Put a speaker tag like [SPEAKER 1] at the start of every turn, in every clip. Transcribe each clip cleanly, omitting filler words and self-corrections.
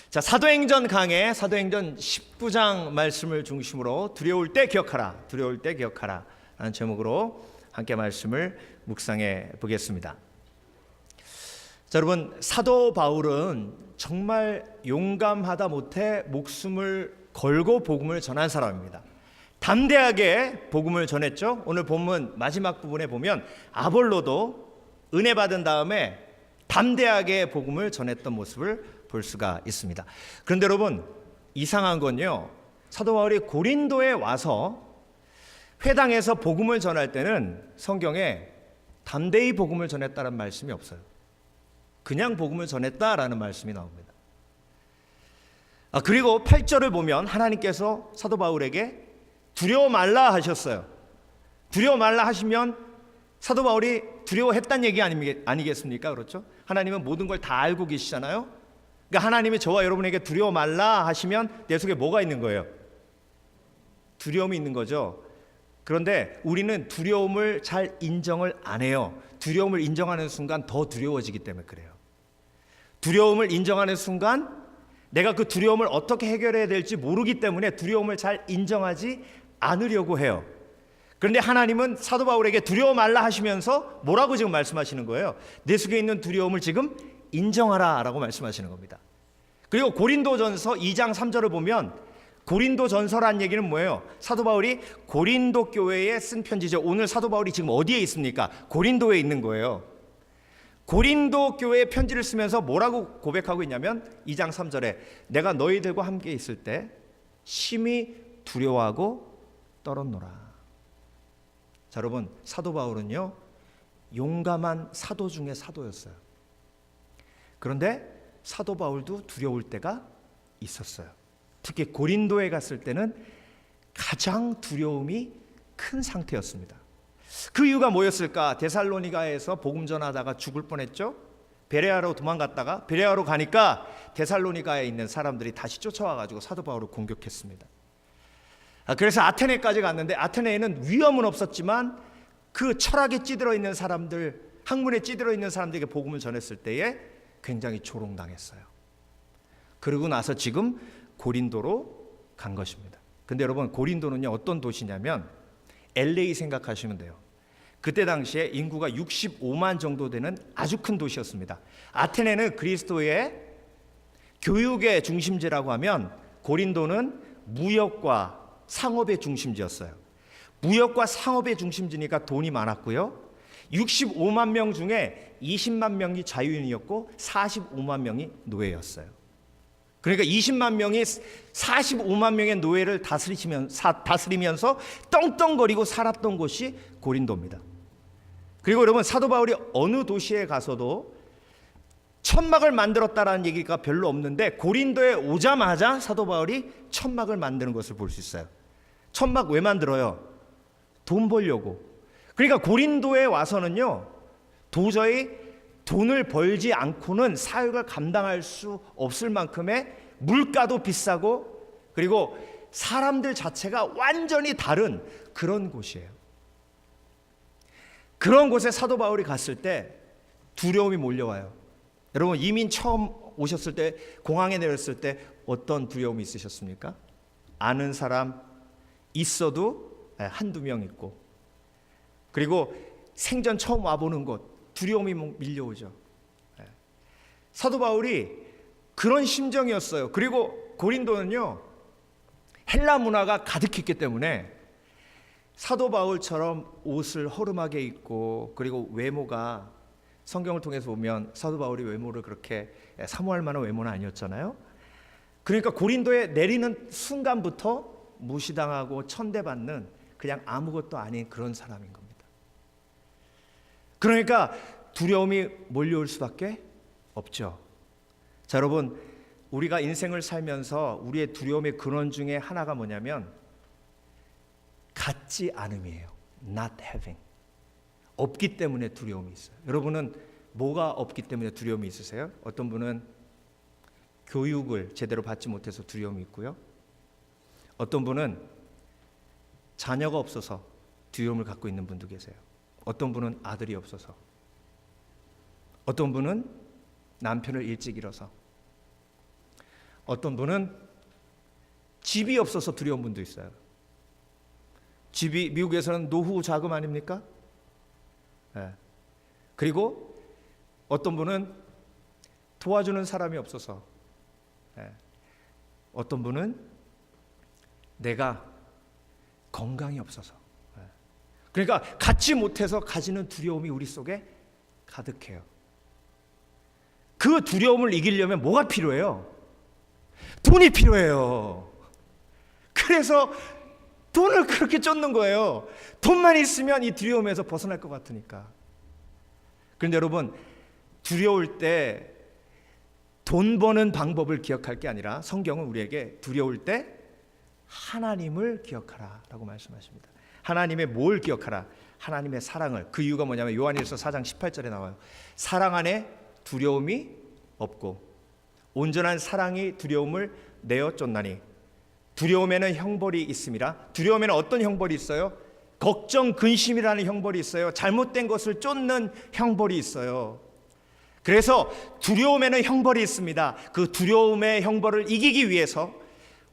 [SPEAKER 1] 자, 사도행전 강해 사도행전 19장 말씀을 중심으로 두려울 때 기억하라, 두려울 때 기억하라 라는 제목으로 함께 말씀을 묵상해 보겠습니다. 자, 여러분, 사도 바울은 정말 용감하다 못해 목숨을 걸고 복음을 전한 사람입니다. 담대하게 복음을 전했죠. 오늘 본문 마지막 부분에 보면 아볼로도 은혜 받은 다음에 담대하게 복음을 전했던 모습을 볼 수가 있습니다. 그런데 여러분, 이상한 건요, 사도 바울이 고린도에 와서 회당에서 복음을 전할 때는 성경에 담대히 복음을 전했다는 말씀이 없어요. 그냥 복음을 전했다라는 말씀이 나옵니다. 그리고 8절을 보면 하나님께서 사도 바울에게 두려워 말라 하셨어요. 두려워 말라 하시면 사도 바울이 두려워했다는 얘기 아니겠습니까? 그렇죠? 하나님은 모든 걸 다 알고 계시잖아요. 그러니까 하나님이 저와 여러분에게 두려워 말라 하시면 내 속에 뭐가 있는 거예요? 두려움이 있는 거죠. 그런데 우리는 두려움을 잘 인정을 안 해요. 두려움을 인정하는 순간 더 두려워지기 때문에 그래요. 두려움을 인정하는 순간 내가 그 두려움을 어떻게 해결해야 될지 모르기 때문에 두려움을 잘 인정하지 않으려고 해요. 그런데 하나님은 사도 바울에게 두려워 말라 하시면서 뭐라고 지금 말씀하시는 거예요? 내 속에 있는 두려움을 지금 인정하라 라고 말씀하시는 겁니다. 그리고 고린도전서 2장 3절을 보면 고린도전서란 얘기는 뭐예요? 사도 바울이 고린도 교회에 쓴 편지죠. 오늘 사도 바울이 지금 어디에 있습니까? 고린도에 있는 거예요. 고린도 교회에 편지를 쓰면서 뭐라고 고백하고 있냐면 2장 3절에 내가 너희들과 함께 있을 때 심히 두려워하고 떨었노라. 자, 여러분, 사도 바울은요, 용감한 사도 중에 사도였어요. 그런데 사도 바울도 두려울 때가 있었어요. 특히 고린도에 갔을 때는 가장 두려움이 큰 상태였습니다. 그 이유가 뭐였을까? 데살로니가에서 복음 전하다가 죽을 뻔했죠. 베레아로 도망갔다가 베레아로 가니까 데살로니가에 있는 사람들이 다시 쫓아와가지고 사도 바울을 공격했습니다. 그래서 아테네까지 갔는데 아테네에는 위험은 없었지만 그 철학에 찌들어 있는 사람들, 학문에 찌들어 있는 사람들에게 복음을 전했을 때에 굉장히 조롱당했어요. 그러고 나서 지금 고린도로 간 것입니다. 근데 여러분, 고린도는요, 어떤 도시냐면 LA 생각하시면 돼요. 그때 당시에 인구가 65만 정도 되는 아주 큰 도시였습니다. 아테네는 그리스도의 교육의 중심지라고 하면 고린도는 무역과 상업의 중심지였어요. 무역과 상업의 중심지니까 돈이 많았고요. 65만 명 중에 20만 명이 자유인이었고 45만 명이 노예였어요. 그러니까 20만 명이 45만 명의 노예를 다스리면서 떵떵거리고 살았던 곳이 고린도입니다. 그리고 여러분, 사도 바울이 어느 도시에 가서도 천막을 만들었다라는 얘기가 별로 없는데 고린도에 오자마자 사도 바울이 천막을 만드는 것을 볼 수 있어요. 천막 왜 만들어요? 돈 벌려고. 그러니까 고린도에 와서는요, 도저히 돈을 벌지 않고는 사역을 감당할 수 없을 만큼의 물가도 비싸고 그리고 사람들 자체가 완전히 다른 그런 곳이에요. 그런 곳에 사도 바울이 갔을 때 두려움이 몰려와요. 여러분, 이민 처음 오셨을 때, 공항에 내렸을 때 어떤 두려움이 있으셨습니까? 아는 사람 있어도 한두 명 있고, 그리고 생전 처음 와보는 곳, 두려움이 밀려오죠. 사도 바울이 그런 심정이었어요. 그리고 고린도는요, 헬라 문화가 가득했기 때문에 사도 바울처럼 옷을 허름하게 입고, 그리고 외모가, 성경을 통해서 보면 사도 바울이 외모를 그렇게 사모할 만한 외모는 아니었잖아요. 그러니까 고린도에 내리는 순간부터 무시당하고 천대받는 그냥 아무것도 아닌 그런 사람인 겁니다. 그러니까 두려움이 몰려올 수밖에 없죠. 자, 여러분, 우리가 인생을 살면서 우리의 두려움의 근원 중에 하나가 뭐냐면 갖지 않음이에요. Not having. 없기 때문에 두려움이 있어요. 여러분은 뭐가 없기 때문에 두려움이 있으세요? 어떤 분은 교육을 제대로 받지 못해서 두려움이 있고요. 어떤 분은 자녀가 없어서 두려움을 갖고 있는 분도 계세요. 어떤 분은 아들이 없어서, 어떤 분은 남편을 일찍 잃어서, 어떤 분은 집이 없어서 두려운 분도 있어요. 집이 미국에서는 노후 자금 아닙니까? 네. 그리고 어떤 분은 도와주는 사람이 없어서, 네. 어떤 분은 내가 건강이 없어서, 네. 그러니까 갖지 못해서 가지는 두려움이 우리 속에 가득해요. 그 두려움을 이기려면 뭐가 필요해요? 돈이 필요해요. 그래서 돈을 그렇게 쫓는 거예요. 돈만 있으면 이 두려움에서 벗어날 것 같으니까. 그런데 여러분, 두려울 때 돈 버는 방법을 기억할 게 아니라 성경은 우리에게 두려울 때 하나님을 기억하라 라고 말씀하십니다. 하나님의 뭘 기억하라? 하나님의 사랑을. 그 이유가 뭐냐면 요한일서 4장 18절에 나와요. 사랑 안에 두려움이 없고 온전한 사랑이 두려움을 내어 쫓나니 두려움에는 형벌이 있음이라. 두려움에는 어떤 형벌이 있어요? 걱정, 근심이라는 형벌이 있어요. 잘못된 것을 쫓는 형벌이 있어요. 그래서 두려움에는 형벌이 있습니다. 그 두려움의 형벌을 이기기 위해서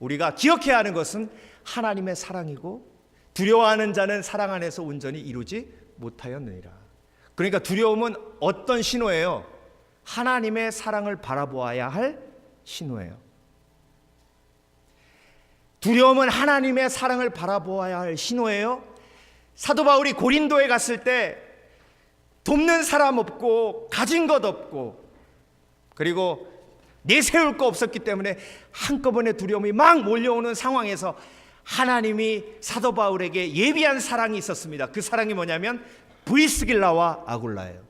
[SPEAKER 1] 우리가 기억해야 하는 것은 하나님의 사랑이고 두려워하는 자는 사랑 안에서 온전히 이루지 못하였느니라. 그러니까 두려움은 어떤 신호예요? 하나님의 사랑을 바라보아야 할 신호예요. 두려움은 하나님의 사랑을 바라보아야 할 신호예요. 사도 바울이 고린도에 갔을 때 돕는 사람 없고 가진 것 없고 그리고 내세울 거 없었기 때문에 한꺼번에 두려움이 막 몰려오는 상황에서 하나님이 사도 바울에게 예비한 사랑이 있었습니다. 그 사랑이 뭐냐면 브리스길라와 아굴라예요.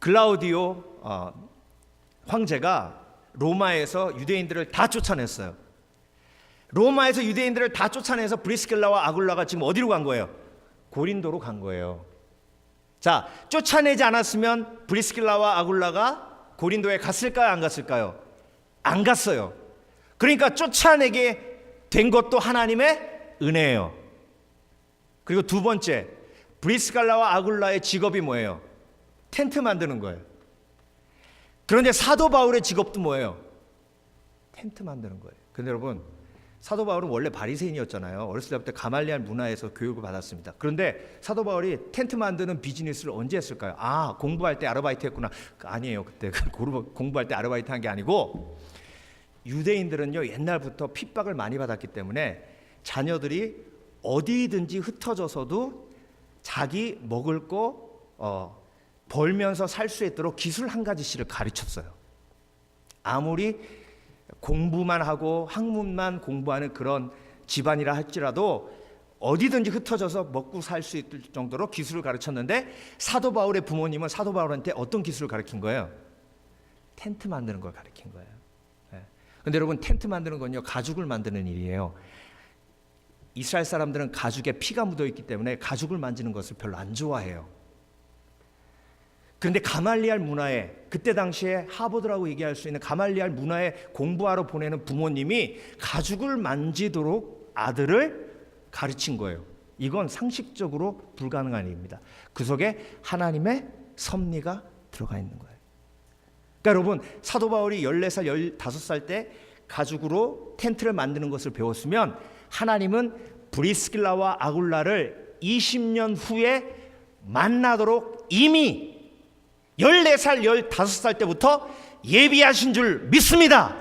[SPEAKER 1] 글라우디오 황제가 로마에서 유대인들을 다 쫓아냈어요. 로마에서 유대인들을 다 쫓아내서 브리스길라와 아굴라가 지금 어디로 간 거예요? 고린도로 간 거예요. 자, 쫓아내지 않았으면 브리스길라와 아굴라가 고린도에 갔을까요? 안 갔을까요? 안 갔어요. 그러니까 쫓아내게 된 것도 하나님의 은혜예요. 그리고 두 번째, 브리스길라와 아굴라의 직업이 뭐예요? 텐트 만드는 거예요. 그런데 사도 바울의 직업도 뭐예요? 텐트 만드는 거예요. 근데 여러분, 사도 바울은 원래 바리새인이었잖아요. 어렸을 때부터 가말리알 문화에서 교육을 받았습니다. 그런데 사도 바울이 텐트 만드는 비즈니스를 언제 했을까요? 아, 공부할 때 아르바이트 했구나. 아니에요. 그때 공부할 때 아르바이트 한 게 아니고 유대인들은요 옛날부터 핍박을 많이 받았기 때문에 자녀들이 어디든지 흩어져서도 자기 먹을 거 벌면서 살 수 있도록 기술 한 가지씩을 가르쳤어요. 아무리 공부만 하고 학문만 공부하는 그런 집안이라 할지라도 어디든지 흩어져서 먹고 살 수 있을 정도로 기술을 가르쳤는데 사도 바울의 부모님은 사도 바울한테 어떤 기술을 가르친 거예요? 텐트 만드는 걸 가르친 거예요. 그런데 여러분, 텐트 만드는 건요 가죽을 만드는 일이에요. 이스라엘 사람들은 가죽에 피가 묻어 있기 때문에 가죽을 만지는 것을 별로 안 좋아해요. 그런데 가말리알 문화에, 그때 당시에 하버드라고 얘기할 수 있는 가말리알 문화에 공부하러 보내는 부모님이 가죽을 만지도록 아들을 가르친 거예요. 이건 상식적으로 불가능한 일입니다. 그 속에 하나님의 섭리가 들어가 있는 거예요. 그러니까 여러분, 사도 바울이 14살, 15살 때 가죽으로 텐트를 만드는 것을 배웠으면 하나님은 브리스길라와 아굴라를 20년 후에 만나도록 이미 14살, 15살 때부터 예비하신 줄 믿습니다.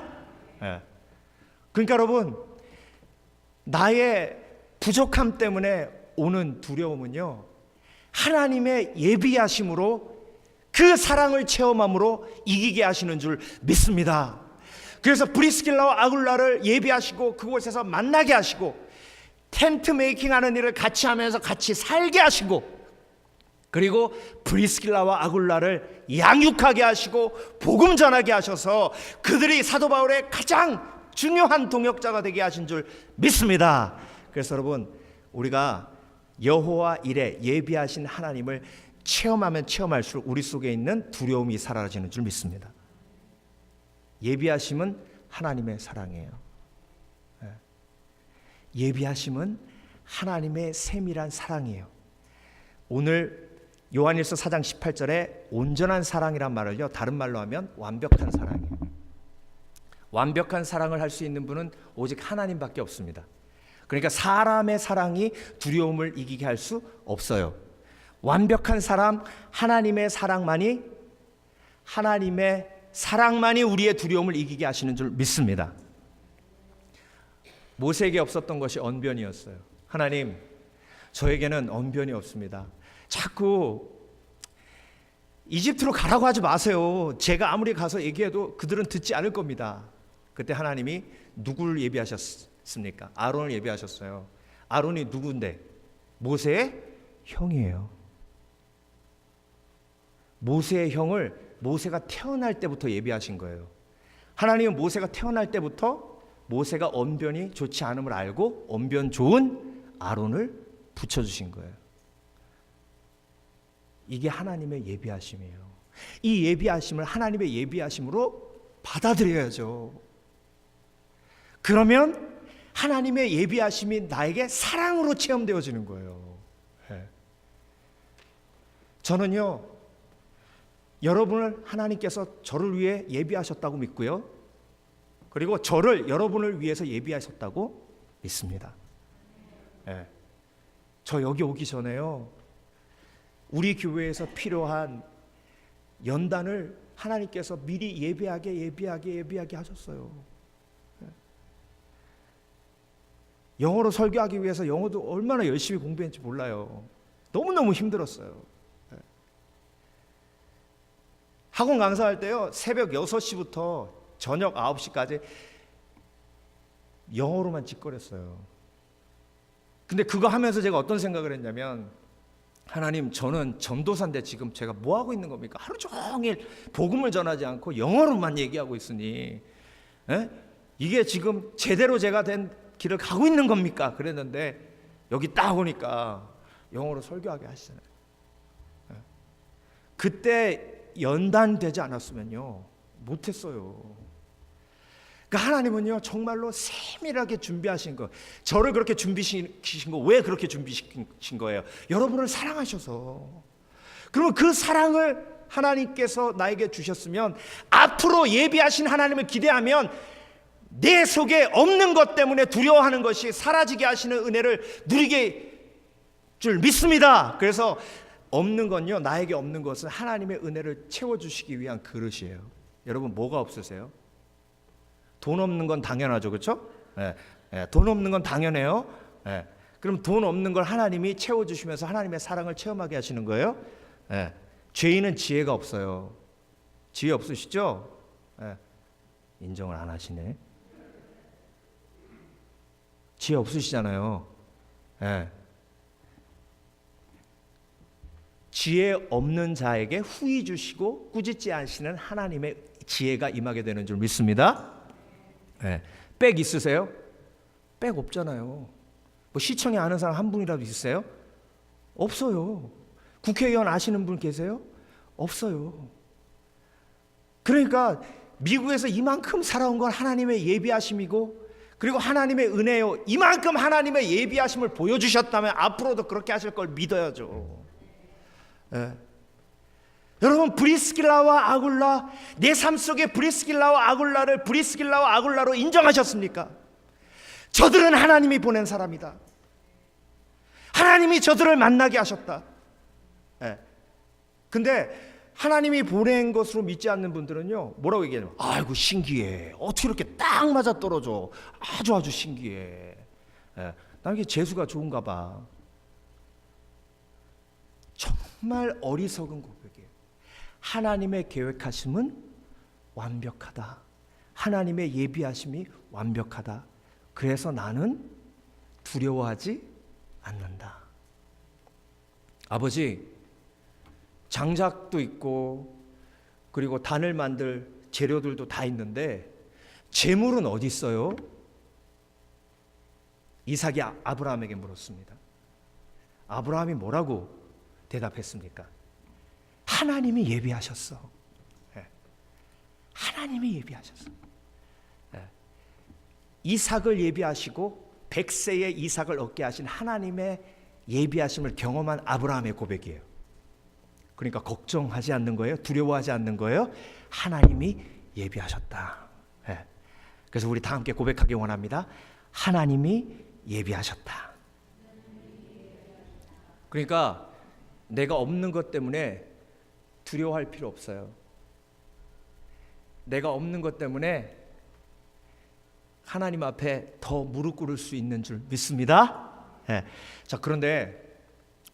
[SPEAKER 1] 그러니까 여러분, 나의 부족함 때문에 오는 두려움은요 하나님의 예비하심으로 그 사랑을 체험함으로 이기게 하시는 줄 믿습니다. 그래서 브리스길라와 아굴라를 예비하시고 그곳에서 만나게 하시고 텐트 메이킹하는 일을 같이 하면서 같이 살게 하시고 그리고 브리스길라와 아굴라를 양육하게 하시고 복음 전하게 하셔서 그들이 사도 바울의 가장 중요한 동역자가 되게 하신 줄 믿습니다. 그래서 여러분, 우리가 여호와 일에 예비하신 하나님을 체험하면 체험할수록 우리 속에 있는 두려움이 사라지는 줄 믿습니다. 예비하심은 하나님의 사랑이에요. 예비하심은 하나님의 세밀한 사랑이에요. 오늘 요한일서 4장 18절에 온전한 사랑이란 말을요 다른 말로 하면 완벽한 사랑이에요. 완벽한 사랑을 할 수 있는 분은 오직 하나님밖에 없습니다. 그러니까 사람의 사랑이 두려움을 이기게 할 수 없어요. 완벽한 사람, 하나님의 사랑만이 우리의 두려움을 이기게 하시는 줄 믿습니다. 모세에게 없었던 것이 언변이었어요. 하나님, 저에게는 언변이 없습니다. 자꾸 이집트로 가라고 하지 마세요. 제가 아무리 가서 얘기해도 그들은 듣지 않을 겁니다. 그때 하나님이 누구를 예비하셨습니까? 아론을 예비하셨어요. 아론이 누군데? 모세의 형이에요. 모세의 형을 모세가 태어날 때부터 예비하신 거예요. 하나님은 모세가 태어날 때부터 모세가 언변이 좋지 않음을 알고 언변 좋은 아론을 붙여주신 거예요. 이게 하나님의 예비하심이에요. 이 예비하심을 하나님의 예비하심으로 받아들여야죠. 그러면 하나님의 예비하심이 나에게 사랑으로 체험되어지는 거예요. 저는요, 여러분을 하나님께서 저를 위해 예비하셨다고 믿고요, 그리고 저를 여러분을 위해서 예비하셨다고 믿습니다. 저 여기 오기 전에요, 우리 교회에서 필요한 연단을 하나님께서 미리 예비하게 하셨어요. 영어로 설교하기 위해서 영어도 얼마나 열심히 공부했는지 몰라요. 너무너무 힘들었어요. 학원 강사할 때요, 새벽 6시부터 저녁 9시까지 영어로만 찌꺼렸어요. 근데 그거 하면서 제가 어떤 생각을 했냐면, 하나님, 저는 전도사인데 지금 제가 뭐 하고 있는 겁니까? 하루 종일 복음을 전하지 않고 영어로만 얘기하고 있으니 이게 지금 제대로 제가 된 길을 가고 있는 겁니까? 그랬는데 여기 딱 오니까 영어로 설교하게 하시잖아요. 그때 연단되지 않았으면요, 못했어요. 그러니까 하나님은요, 정말로 세밀하게 준비하신 거, 저를 그렇게 준비시킨 거, 왜 그렇게 준비시킨 거예요? 여러분을 사랑하셔서. 그러면 그 사랑을 하나님께서 나에게 주셨으면, 앞으로 예비하신 하나님을 기대하면 내 속에 없는 것 때문에 두려워하는 것이 사라지게 하시는 은혜를 누리게 줄 믿습니다. 그래서 없는 건요, 나에게 없는 것은 하나님의 은혜를 채워주시기 위한 그릇이에요. 여러분, 뭐가 없으세요? 돈 없는 건 당연하죠, 그렇죠? 돈 없는 건 당연해요. 그럼 돈 없는 걸 하나님이 채워주시면서 하나님의 사랑을 체험하게 하시는 거예요. 죄인은 지혜가 없어요. 지혜 없으시죠? 인정을 안 하시네. 지혜 없으시잖아요. 지혜 없는 자에게 후히 주시고 꾸짖지 않으시는 하나님의 지혜가 임하게 되는 줄 믿습니다. 백 있으세요? 백 없잖아요. 뭐 시청에 아는 사람 한 분이라도 있으세요? 없어요. 국회의원 아시는 분 계세요? 없어요. 그러니까 미국에서 이만큼 살아온 건 하나님의 예비하심이고, 그리고 하나님의 은혜요, 이만큼 하나님의 예비하심을 보여주셨다면 앞으로도 그렇게 하실 걸 믿어야죠. 여러분, 브리스길라와 아굴라, 내 삶 속에 브리스길라와 아굴라를 브리스길라와 아굴라로 인정하셨습니까? 저들은 하나님이 보낸 사람이다. 하나님이 저들을 만나게 하셨다. 근데 하나님이 보낸 것으로 믿지 않는 분들은요, 뭐라고 얘기해요? 아이고, 신기해. 어떻게 이렇게 딱 맞아 떨어져. 아주 신기해. 나에게 재수가 좋은가 봐. 정말 어리석은 고백이에요. 하나님의 계획하심은 완벽하다. 하나님의 예비하심이 완벽하다. 그래서 나는 두려워하지 않는다. 아버지, 장작도 있고 그리고 단을 만들 재료들도 다 있는데 재물은 어디 있어요? 이삭이 아브라함에게 물었습니다. 아브라함이 뭐라고 대답했습니까? 하나님이 예비하셨어. 하나님이 예비하셨어. 이삭을 예비하시고 100세의 이삭을 얻게 하신 하나님의 예비하심을 경험한 아브라함의 고백이에요. 그러니까 걱정하지 않는 거예요. 두려워하지 않는 거예요. 하나님이 예비하셨다. 그래서 우리 다 함께 고백하기 원합니다. 하나님이 예비하셨다. 그러니까 내가 없는 것 때문에 두려워할 필요 없어요. 내가 없는 것 때문에 하나님 앞에 더 무릎 꿇을 수 있는 줄 믿습니다. 네. 자, 그런데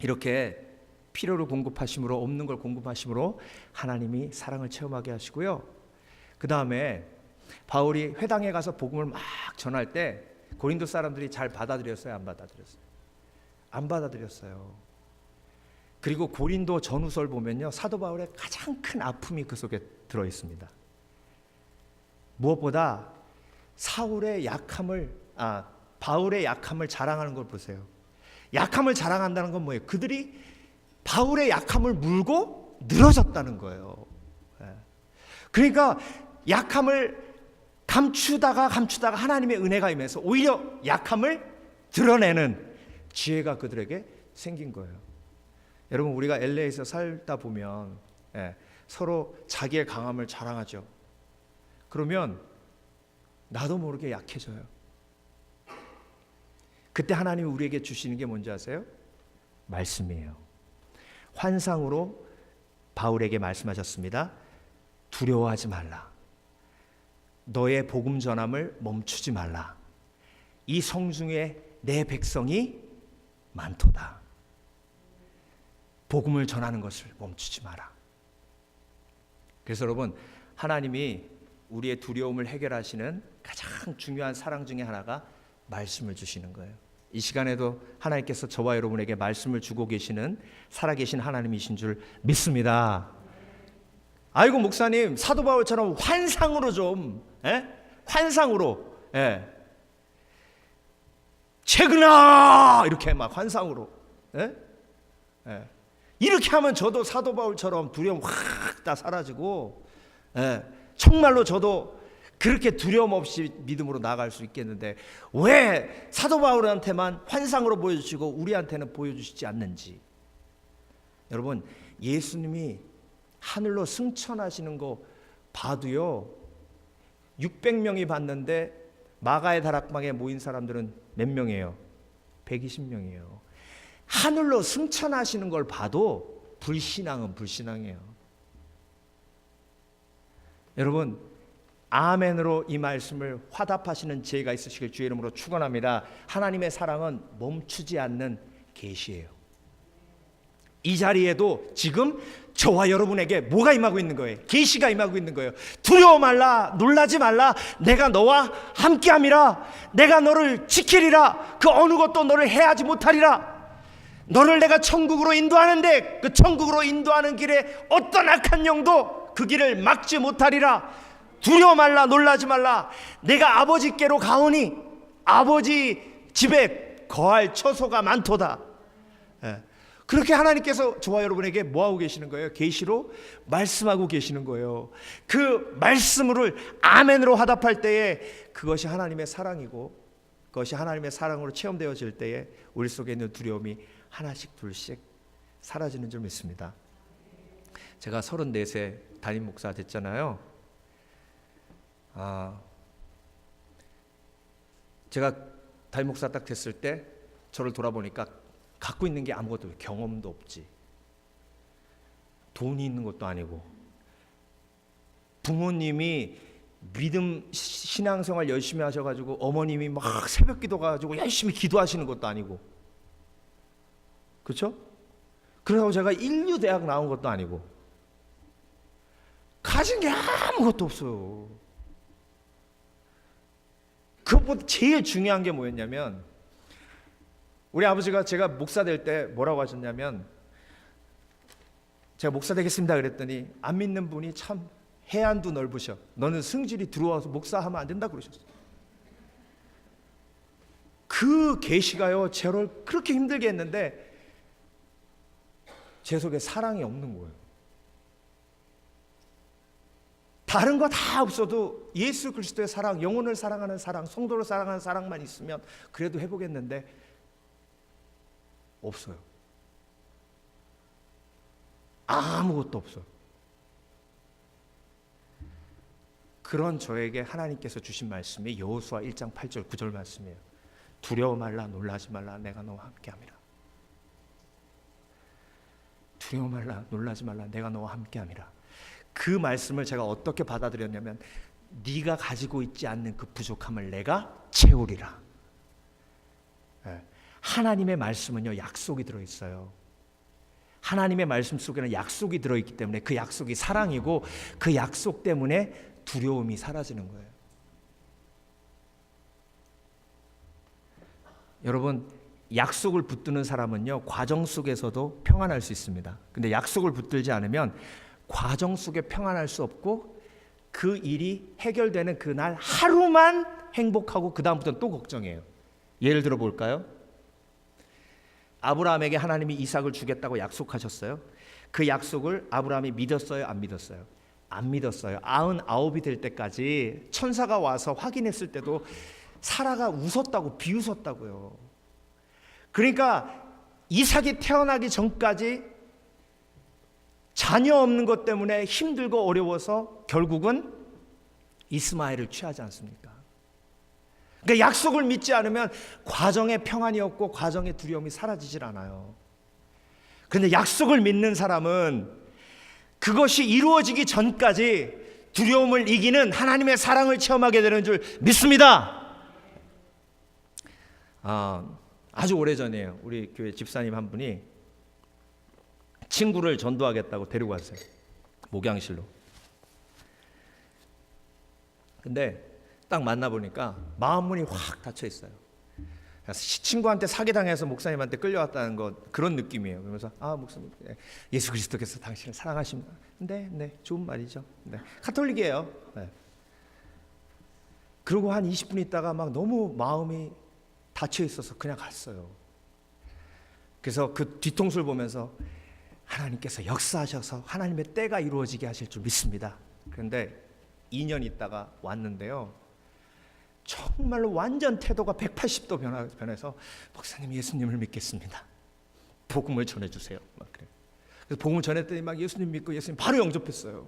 [SPEAKER 1] 이렇게 필요를 공급하심으로, 없는 걸 공급하심으로 하나님이 사랑을 체험하게 하시고요. 그 다음에 바울이 회당에 가서 복음을 막 전할 때 고린도 사람들이 잘 받아들였어요? 안 받아들였어요? 안 받아들였어요. 그리고 고린도 전후서를 보면요, 사도 바울의 가장 큰 아픔이 그 속에 들어 있습니다. 무엇보다 바울의 약함을 자랑하는 걸 보세요. 약함을 자랑한다는 건 뭐예요? 그들이 바울의 약함을 물고 늘어졌다는 거예요. 그러니까 약함을 감추다가 하나님의 은혜가 임해서 오히려 약함을 드러내는 지혜가 그들에게 생긴 거예요. 여러분, 우리가 LA에서 살다 보면 서로 자기의 강함을 자랑하죠. 그러면 나도 모르게 약해져요. 그때 하나님이 우리에게 주시는 게 뭔지 아세요? 말씀이에요. 환상으로 바울에게 말씀하셨습니다. 두려워하지 말라. 너의 복음 전함을 멈추지 말라. 이 성중에 내 백성이 많도다. 복음을 전하는 것을 멈추지 마라. 그래서 여러분, 하나님이 우리의 두려움을 해결하시는 가장 중요한 사랑 중에 하나가 말씀을 주시는 거예요. 이 시간에도 하나님께서 저와 여러분에게 말씀을 주고 계시는 살아계신 하나님이신 줄 믿습니다. 아이고, 목사님, 사도 바울처럼 환상으로 좀, 환상으로, 최근아 이렇게 막 환상으로, 이렇게 하면 저도 사도 바울처럼 두려움 확 다 사라지고, 정말로 저도 그렇게 두려움 없이 믿음으로 나아갈 수 있겠는데 왜 사도 바울한테만 환상으로 보여주시고 우리한테는 보여주시지 않는지. 여러분, 예수님이 하늘로 승천하시는 거 봐도요, 600명이 봤는데 마가의 다락방에 모인 사람들은 몇 명이에요? 120명이에요. 하늘로 승천하시는 걸 봐도 불신앙은 불신앙이에요. 여러분, 아멘으로 이 말씀을 화답하시는 지혜가 있으시길 주의 이름으로 축원합니다. 하나님의 사랑은 멈추지 않는 계시예요. 이 자리에도 지금 저와 여러분에게 뭐가 임하고 있는 거예요? 계시가 임하고 있는 거예요. 두려워 말라, 놀라지 말라. 내가 너와 함께함이라. 내가 너를 지키리라. 그 어느 것도 너를 해하지 못하리라. 너를 내가 천국으로 인도하는데 그 천국으로 인도하는 길에 어떤 악한 영도 그 길을 막지 못하리라. 두려워 말라, 놀라지 말라. 내가 아버지께로 가오니 아버지 집에 거할 처소가 많도다. 그렇게 하나님께서 저와 여러분에게 뭐하고 계시는 거예요? 계시로 말씀하고 계시는 거예요. 그 말씀을 아멘으로 화답할 때에 그것이 하나님의 사랑이고 그것이 하나님의 사랑으로 체험되어질 때에 우리 속에 있는 두려움이 하나씩 둘씩 사라지는 줄 믿습니다. 제가 34세 담임 목사 됐잖아요. 제가 담임 목사 딱 됐을 때 저를 돌아보니까 갖고 있는 게 아무것도 없어요. 경험도 없지, 돈이 있는 것도 아니고, 부모님이 믿음 신앙생활 열심히 하셔가지고 어머님이 막 새벽기도 가지고 열심히 기도하시는 것도 아니고, 그렇죠? 그래서 제가 인류대학 나온 것도 아니고 가진 게 아무것도 없어요. 그것보다 제일 중요한 게 뭐였냐면, 우리 아버지가 제가 목사 될 때 뭐라고 하셨냐면, 제가 목사 되겠습니다 그랬더니 안 믿는 분이 참 해안도 넓으셔. 너는 승질이 들어와서 목사하면 안 된다 그러셨어요. 그 계시가요 저를 그렇게 힘들게 했는데 제 속에 사랑이 없는 거예요. 다른 거 다 없어도 예수 그리스도의 사랑, 영혼을 사랑하는 사랑, 성도를 사랑하는 사랑만 있으면 그래도 해보겠는데 없어요. 아무것도 없어요. 그런 저에게 하나님께서 주신 말씀이 여호수아 1장 8절 9절 말씀이에요. 두려워 말라, 놀라지 말라, 내가 너와 함께함이라. 두려워 말라, 놀라지 말라, 내가 너와 함께함이라. 그 말씀을 제가 어떻게 받아들였냐면, 네가 가지고 있지 않는 그 부족함을 내가 채우리라. 하나님의 말씀은요, 약속이 들어있어요. 하나님의 말씀 속에는 약속이 들어있기 때문에 그 약속이 사랑이고, 그 약속 때문에 두려움이 사라지는 거예요. 여러분, 약속을 붙드는 사람은요, 과정 속에서도 평안할 수 있습니다. 근데 약속을 붙들지 않으면 과정 속에 평안할 수 없고, 그 일이 해결되는 그날 하루만 행복하고 그 다음부터는 또 걱정이에요. 예를 들어 볼까요? 아브라함에게 하나님이 이삭을 주겠다고 약속하셨어요. 그 약속을 아브라함이 믿었어요, 안 믿었어요? 안 믿었어요. 99이 될 때까지 천사가 와서 확인했을 때도 사라가 웃었다고, 비웃었다고요. 그러니까 이삭이 태어나기 전까지 자녀 없는 것 때문에 힘들고 어려워서 결국은 이스마엘을 취하지 않습니까? 그러니까 약속을 믿지 않으면 과정의 평안이 없고 과정의 두려움이 사라지질 않아요. 그런데 약속을 믿는 사람은 그것이 이루어지기 전까지 두려움을 이기는 하나님의 사랑을 체험하게 되는 줄 믿습니다. 아주 오래전이에요. 우리 교회 집사님 한 분이 친구를 전도하겠다고 데리고 왔어요. 목양실로. 근데 딱 만나보니까 마음문이 확 닫혀 있어요. 친구한테 사기당해서 목사님한테 끌려왔다는 것, 그런 느낌이에요. 그러면서 목사님, 예수 그리스도께서 당신을 사랑하십니다. 네, 좋은 말이죠. 네, 카톨릭이에요. 네. 그리고 한 20분 있다가 막 너무 마음이 닫혀 있어서 그냥 갔어요. 그래서 그 뒤통수를 보면서 하나님께서 역사하셔서 하나님의 때가 이루어지게 하실 줄 믿습니다. 그런데 2년 있다가 왔는데요, 정말로 완전 태도가 180도 변해서 목사님, 예수님을 믿겠습니다. 복음을 전해주세요. 막 그래요. 그래서 복음을 전했더니 막 예수님 믿고 예수님 바로 영접했어요.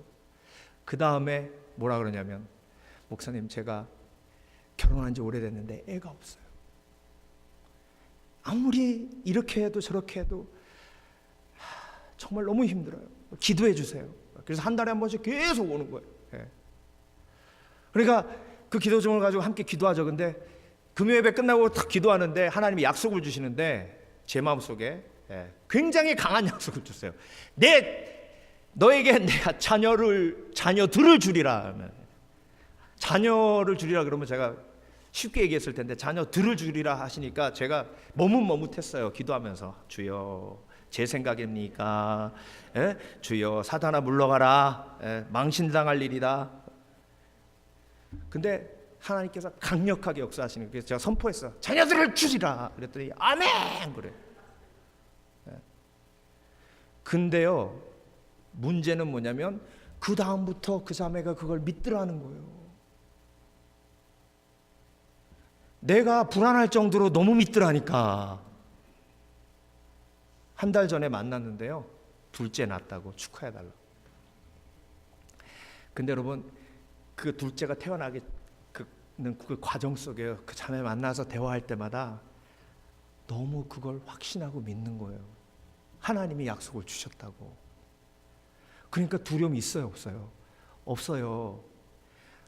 [SPEAKER 1] 그 다음에 뭐라 그러냐면, 목사님, 제가 결혼한 지 오래됐는데 애가 없어요. 아무리 이렇게 해도 저렇게 해도 정말 너무 힘들어요. 기도해 주세요. 그래서 한 달에 한 번씩 계속 오는 거예요. 그러니까 그 기도정을 가지고 함께 기도하죠. 근데 금요예배 끝나고 딱 기도하는데 하나님이 약속을 주시는데 제 마음속에 굉장히 강한 약속을 줬어요. 너에게 내가 자녀들을 주리라. 자녀를 주리라 그러면 제가 쉽게 얘기했을 텐데 자녀들을 주리라 하시니까 제가 머뭇머뭇했어요. 기도하면서, 주여, 제 생각입니까? 주여, 사단아 물러가라. 망신당할 일이다. 근데 하나님께서 강력하게 역사하시는 거예요. 그래서 제가 선포했어요. 자녀들을 주리라. 그랬더니 아멘 그래. 근데요, 문제는 뭐냐면 그 다음부터 그 자매가 그걸 믿더라는 거예요. 내가 불안할 정도로 너무 믿더라니까. 한 달 전에 만났는데요, 둘째 낳았다고 축하해달라고. 근데 여러분, 그 둘째가 태어나는 그 과정 속에 그 자매 만나서 대화할 때마다 너무 그걸 확신하고 믿는 거예요. 하나님이 약속을 주셨다고. 그러니까 두려움이 있어요, 없어요? 없어요.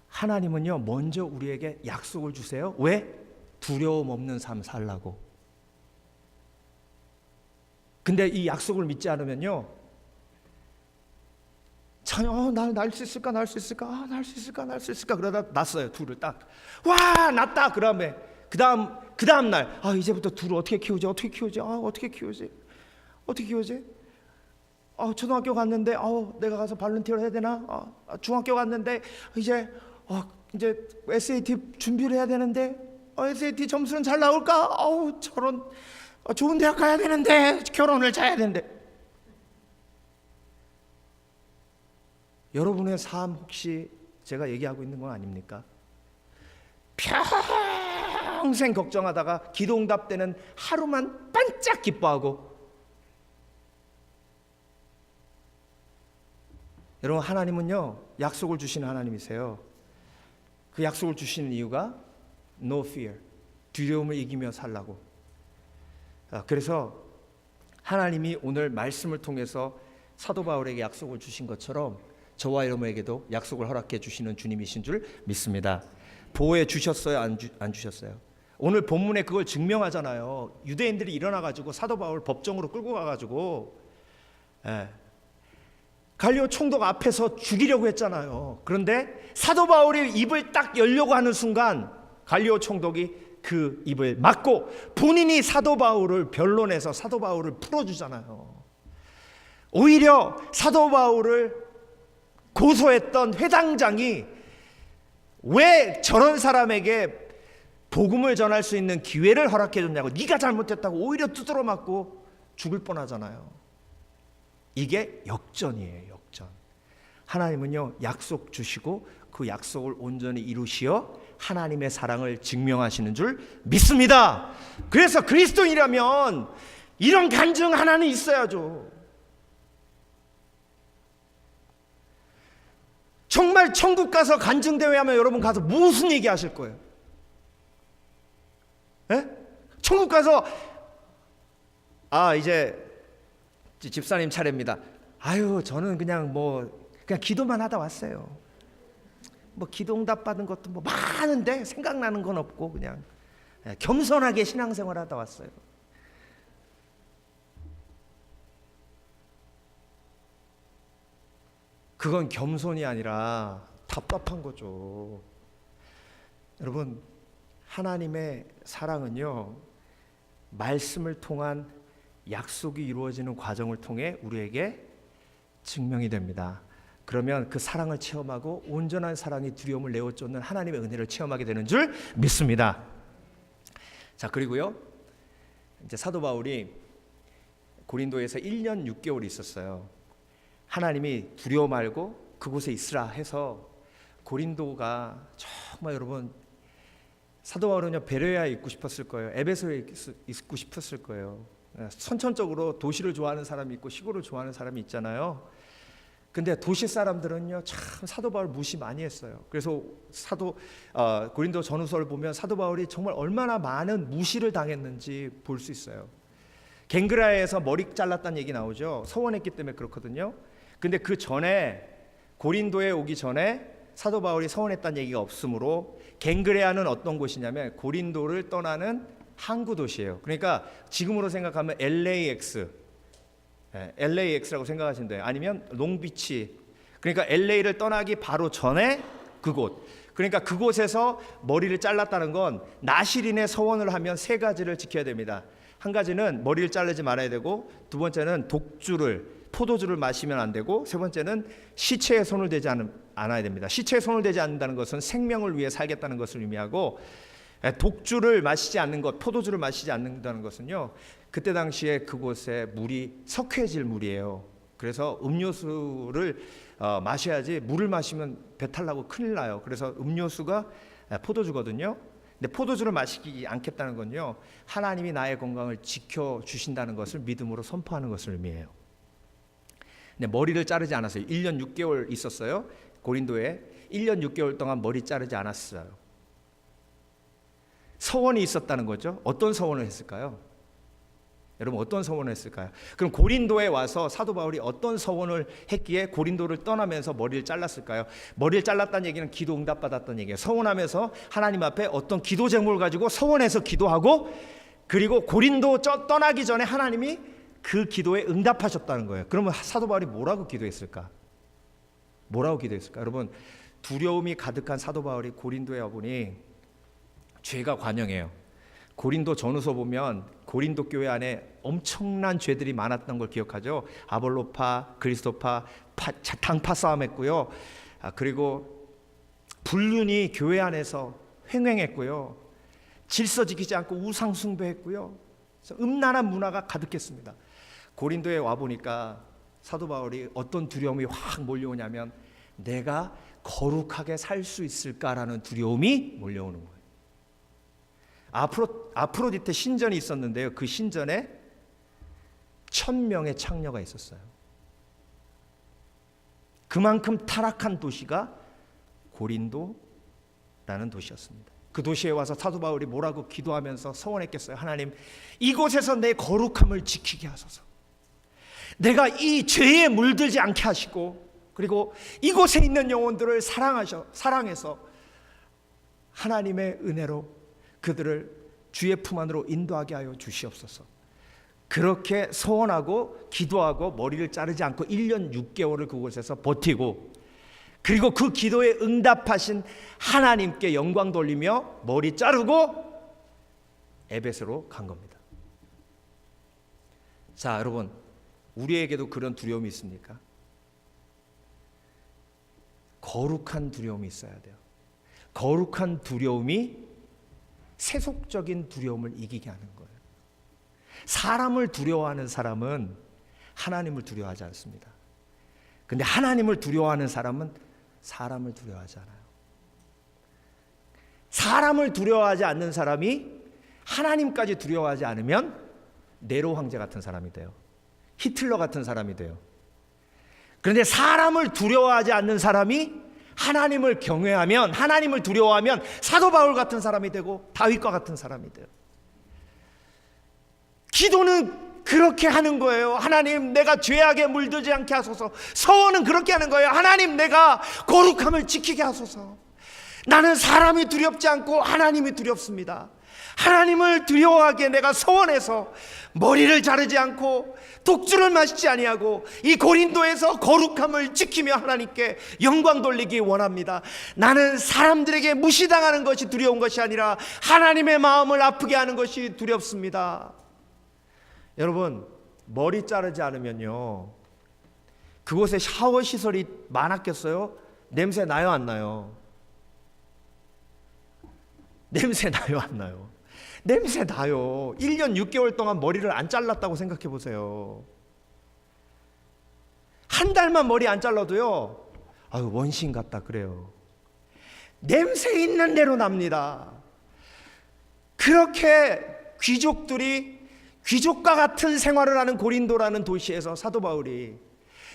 [SPEAKER 1] 하나님은요, 먼저 우리에게 약속을 주세요. 왜? 두려움 없는 삶 살라고. 근데 이 약속을 믿지 않으면요, 자녀, 날 수 있을까, 날 수 있을까, 날 수 있을까, 날 수 있을까, 그러다 낳았어요. 둘을 딱. 와, 낳았다. 그 다음 날, 이제부터 둘을 어떻게 키우지? 어떻게 키우지? 초등학교 갔는데, 내가 가서 발렌티어를 해야 되나? 중학교 갔는데, 이제 SAT 준비를 해야 되는데, SAT 점수는 잘 나올까? 저런 좋은 대학 가야 되는데, 결혼을 잘해야 되는데. 여러분의 삶 혹시 제가 얘기하고 있는 건 아닙니까? 평생 걱정하다가 기도 응답되는 하루만 반짝 기뻐하고. 여러분, 하나님은요, 약속을 주시는 하나님이세요. 그 약속을 주시는 이유가 no fear, 두려움을 이기며 살라고. 그래서 하나님이 오늘 말씀을 통해서 사도 바울에게 약속을 주신 것처럼 저와 여러분에게도 약속을 허락해 주시는 주님이신 줄 믿습니다. 보호해 주셨어요? 안 주셨어요? 오늘 본문에 그걸 증명하잖아요. 유대인들이 일어나가지고 사도 바울 법정으로 끌고 가가지고 갈리오 총독 앞에서 죽이려고 했잖아요. 그런데 사도 바울이 입을 딱 열려고 하는 순간 갈리오 총독이 그 입을 막고 본인이 사도 바울을 변론해서 사도 바울을 풀어주잖아요. 오히려 사도 바울을 고소했던 회당장이 왜 저런 사람에게 복음을 전할 수 있는 기회를 허락해 줬냐고, 네가 잘못했다고 오히려 두드러 맞고 죽을 뻔하잖아요. 이게 역전이에요. 역전. 하나님은요 약속 주시고 그 약속을 온전히 이루시어 하나님의 사랑을 증명하시는 줄 믿습니다. 그래서 그리스도인이라면 이런 간증 하나는 있어야죠. 정말 천국 가서 간증대회 하면 여러분 가서 무슨 얘기 하실 거예요? 에? 천국 가서 이제 집사님 차례입니다. 아유 저는 그냥 기도만 하다 왔어요. 기도 응답 받은 것도 많은데 생각나는 건 없고 그냥 겸손하게 신앙생활 하다 왔어요. 그건 겸손이 아니라 답답한 거죠. 여러분, 하나님의 사랑은요 말씀을 통한 약속이 이루어지는 과정을 통해 우리에게 증명이 됩니다. 그러면 그 사랑을 체험하고 온전한 사랑이 두려움을 내어쫓는 하나님의 은혜를 체험하게 되는 줄 믿습니다. 자, 그리고요 이제 사도 바울이 고린도에서 1년 6개월 있었어요. 하나님이 두려워 말고 그곳에 있으라 해서 고린도가 정말 여러분 사도 바울은요 베레아에 있고 싶었을 거예요. 에베소에 있고 싶었을 거예요. 선천적으로 도시를 좋아하는 사람이 있고 시골을 좋아하는 사람이 있잖아요. 근데 도시 사람들은요 참 사도 바울 무시 많이 했어요. 그래서 고린도 전후서를 보면 사도 바울이 정말 얼마나 많은 무시를 당했는지 볼 수 있어요. 갱그라에서 머리 잘랐다는 얘기 나오죠. 서원했기 때문에 그렇거든요. 근데 그 전에 고린도에 오기 전에 사도 바울이 서원했다는 얘기가 없으므로 갱그레아는 어떤 곳이냐면 고린도를 떠나는 항구 도시예요. 그러니까 지금으로 생각하면 LAX라고 생각하시면 돼요. 아니면 롱비치. 그러니까 LA를 떠나기 바로 전에 그곳. 그러니까 그곳에서 머리를 잘랐다는 건 나실인의 서원을 하면 세 가지를 지켜야 됩니다. 한 가지는 머리를 자르지 말아야 되고, 두 번째는 포도주를 마시면 안 되고, 세 번째는 시체에 손을 대지 않아야 됩니다. 시체에 손을 대지 않는다는 것은 생명을 위해 살겠다는 것을 의미하고, 독주를 마시지 않는 것, 포도주를 마시지 않는다는 것은요 그때 당시에 그곳에 물이 석회질 물이에요. 그래서 음료수를 마셔야지 물을 마시면 배탈 나고 큰일 나요. 그래서 음료수가 포도주거든요. 근데 포도주를 마시지 않겠다는 건요 하나님이 나의 건강을 지켜주신다는 것을 믿음으로 선포하는 것을 의미해요. 근데 머리를 자르지 않았어요. 1년 6개월 있었어요. 고린도에 1년 6개월 동안 머리 자르지 않았어요. 서원이 있었다는 거죠. 어떤 서원을 했을까요? 여러분 어떤 서원을 했을까요? 그럼 고린도에 와서 사도 바울이 어떤 서원을 했기에 고린도를 떠나면서 머리를 잘랐을까요? 머리를 잘랐다는 얘기는 기도 응답 받았다는 얘기예요. 서원하면서 하나님 앞에 어떤 기도 제목을 가지고 서원해서 기도하고, 그리고 고린도 떠나기 전에 하나님이 그 기도에 응답하셨다는 거예요. 그러면 사도 바울이 뭐라고 기도했을까? 여러분 두려움이 가득한 사도 바울이 고린도에 와보니 죄가 관영해요. 고린도 전후서 보면 고린도 교회 안에 엄청난 죄들이 많았던 걸 기억하죠. 아볼로파, 그리스도파, 당파 싸움했고요. 그리고 불륜이 교회 안에서 횡행했고요. 질서 지키지 않고 우상 숭배했고요. 음란한 문화가 가득했습니다. 고린도에 와 보니까 사도 바울이 어떤 두려움이 확 몰려오냐면 내가 거룩하게 살 수 있을까라는 두려움이 몰려오는 거예요. 아프로디테 신전이 있었는데요. 그 신전에 1000명의 창녀가 있었어요. 그만큼 타락한 도시가 고린도 도시였습니다. 그 도시에 와서 사도 바울이 뭐라고 기도하면서 서원했겠어요? 하나님, 이곳에서 내 거룩함을 지키게 하소서. 내가 이 죄에 물들지 않게 하시고, 그리고 이곳에 있는 영혼들을 사랑해서 하나님의 은혜로 그들을 주의 품 안으로 인도하게 하여 주시옵소서. 그렇게 소원하고 기도하고 머리를 자르지 않고 1년 6개월을 그곳에서 버티고, 그리고 그 기도에 응답하신 하나님께 영광 돌리며 머리 자르고 에베소로 간 겁니다. 자, 여러분, 우리에게도 그런 두려움이 있습니까? 거룩한 두려움이 있어야 돼요. 거룩한 두려움이 세속적인 두려움을 이기게 하는 거예요. 사람을 두려워하는 사람은 하나님을 두려워하지 않습니다. 근데 하나님을 두려워하는 사람은 사람을 두려워하지 않아요. 사람을 두려워하지 않는 사람이 하나님까지 두려워하지 않으면 네로 황제 같은 사람이 돼요. 히틀러 같은 사람이 돼요. 그런데 사람을 두려워하지 않는 사람이 하나님을 경외하면, 하나님을 두려워하면 사도 바울 같은 사람이 되고 다윗과 같은 사람이 돼요. 기도는 그렇게 하는 거예요. 하나님, 내가 죄악에 물들지 않게 하소서. 서원은 그렇게 하는 거예요. 하나님, 내가 거룩함을 지키게 하소서. 나는 사람이 두렵지 않고 하나님이 두렵습니다. 하나님을 두려워하게 내가 서원해서 머리를 자르지 않고 독주를 마시지 아니하고 이 고린도에서 거룩함을 지키며 하나님께 영광 돌리기 원합니다. 나는 사람들에게 무시당하는 것이 두려운 것이 아니라 하나님의 마음을 아프게 하는 것이 두렵습니다. 여러분, 머리 자르지 않으면요, 그곳에 샤워 시설이 많았겠어요? 냄새 나요, 안 나요? 냄새 나요, 안 나요? 냄새 나요. 1년 6개월 동안 머리를 안 잘랐다고 생각해 보세요. 한 달만 머리 안 잘라도요, 아유, 원신 같다 그래요. 냄새 있는 대로 납니다. 그렇게 귀족과 같은 생활을 하는 고린도라는 도시에서 사도 바울이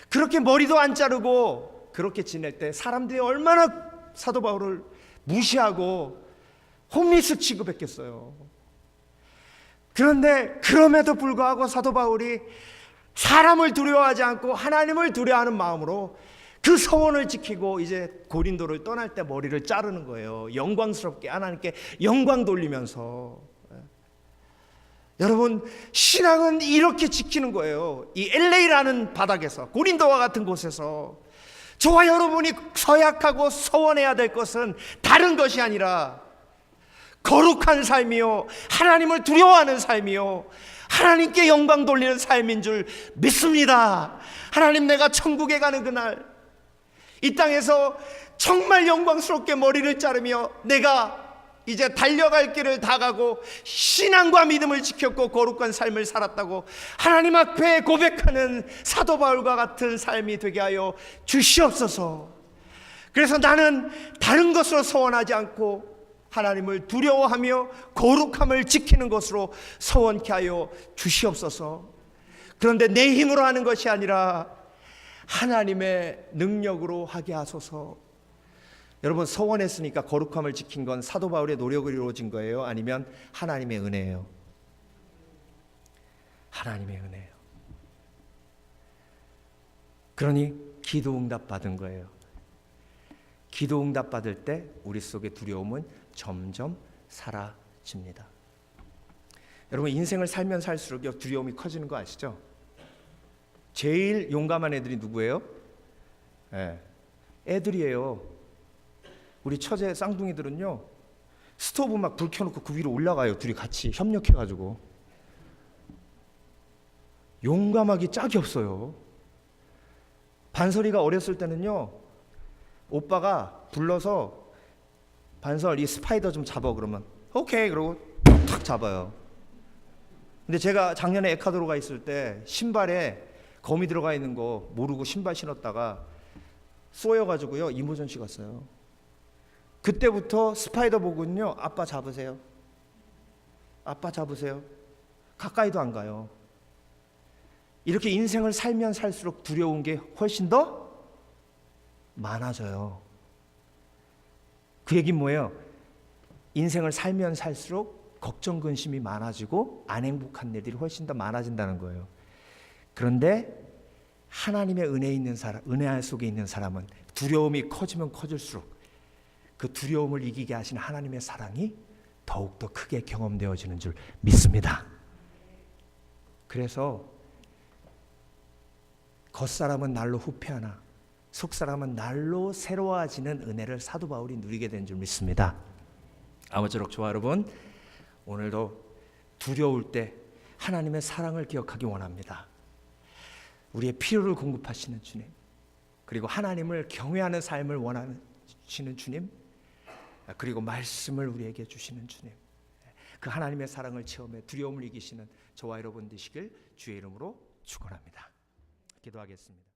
[SPEAKER 1] 그렇게 머리도 안 자르고 그렇게 지낼 때 사람들이 얼마나 사도 바울을 무시하고 홈리스 취급했겠어요. 그런데 그럼에도 불구하고 사도 바울이 사람을 두려워하지 않고 하나님을 두려워하는 마음으로 그 서원을 지키고 이제 고린도를 떠날 때 머리를 자르는 거예요. 영광스럽게 하나님께 영광 돌리면서. 여러분, 신앙은 이렇게 지키는 거예요. 이 LA라는 바닥에서, 고린도와 같은 곳에서 저와 여러분이 서약하고 서원해야 될 것은 다른 것이 아니라 거룩한 삶이요, 하나님을 두려워하는 삶이요, 하나님께 영광 돌리는 삶인 줄 믿습니다. 하나님, 내가 천국에 가는 그날 이 땅에서 정말 영광스럽게 머리를 자르며 내가 이제 달려갈 길을 다 가고 신앙과 믿음을 지켰고 거룩한 삶을 살았다고 하나님 앞에 고백하는 사도 바울과 같은 삶이 되게 하여 주시옵소서. 그래서 나는 다른 것으로 소원하지 않고 하나님을 두려워하며 거룩함을 지키는 것으로 소원케 하여 주시옵소서. 그런데 내 힘으로 하는 것이 아니라 하나님의 능력으로 하게 하소서. 여러분, 서원했으니까 거룩함을 지킨 건 사도 바울의 노력으로 이루어진 거예요? 아니면 하나님의 은혜예요? 하나님의 은혜예요. 그러니 기도 응답 받은 거예요. 기도 응답 받을 때 우리 속의 두려움은 점점 사라집니다. 여러분, 인생을 살면 살수록 두려움이 커지는 거 아시죠? 제일 용감한 애들이 누구예요? 애들이에요. 우리 처제 쌍둥이들은요, 스토브 막 불 켜놓고 그 위로 올라가요. 둘이 같이 협력해가지고. 용감하기 짝이 없어요. 반설이가 어렸을 때는요, 오빠가 불러서 반설, 이 스파이더 좀 잡아 그러면 오케이 그러고 탁 잡아요. 근데 제가 작년에 에콰도르가 있을 때 신발에 거미 들어가 있는 거 모르고 신발 신었다가 쏘여가지고요, 이모전시 갔어요. 그때부터 스파이더 보고는요, 아빠 잡으세요, 아빠 잡으세요. 가까이도 안 가요. 이렇게 인생을 살면 살수록 두려운 게 훨씬 더 많아져요. 그 얘기는 뭐예요? 인생을 살면 살수록 걱정 근심이 많아지고 안 행복한 일들이 훨씬 더 많아진다는 거예요. 그런데 하나님의 은혜 있는 사람, 은혜 속에 있는 사람은 두려움이 커지면 커질수록 그 두려움을 이기게 하신 하나님의 사랑이 더욱더 크게 경험되어지는 줄 믿습니다. 그래서 겉사람은 날로 후패하나 속사람은 날로 새로워지는 은혜를 사도 바울이 누리게 된 줄 믿습니다. 아무쪼록 저와 여러분, 오늘도 두려울 때 하나님의 사랑을 기억하기 원합니다. 우리의 필요를 공급하시는 주님, 그리고 하나님을 경외하는 삶을 원하시는 주님, 그리고 말씀을 우리에게 주시는 주님, 그 하나님의 사랑을 체험해 두려움을 이기시는 저와 여러분 되시길 주의 이름으로 축원합니다. 기도하겠습니다.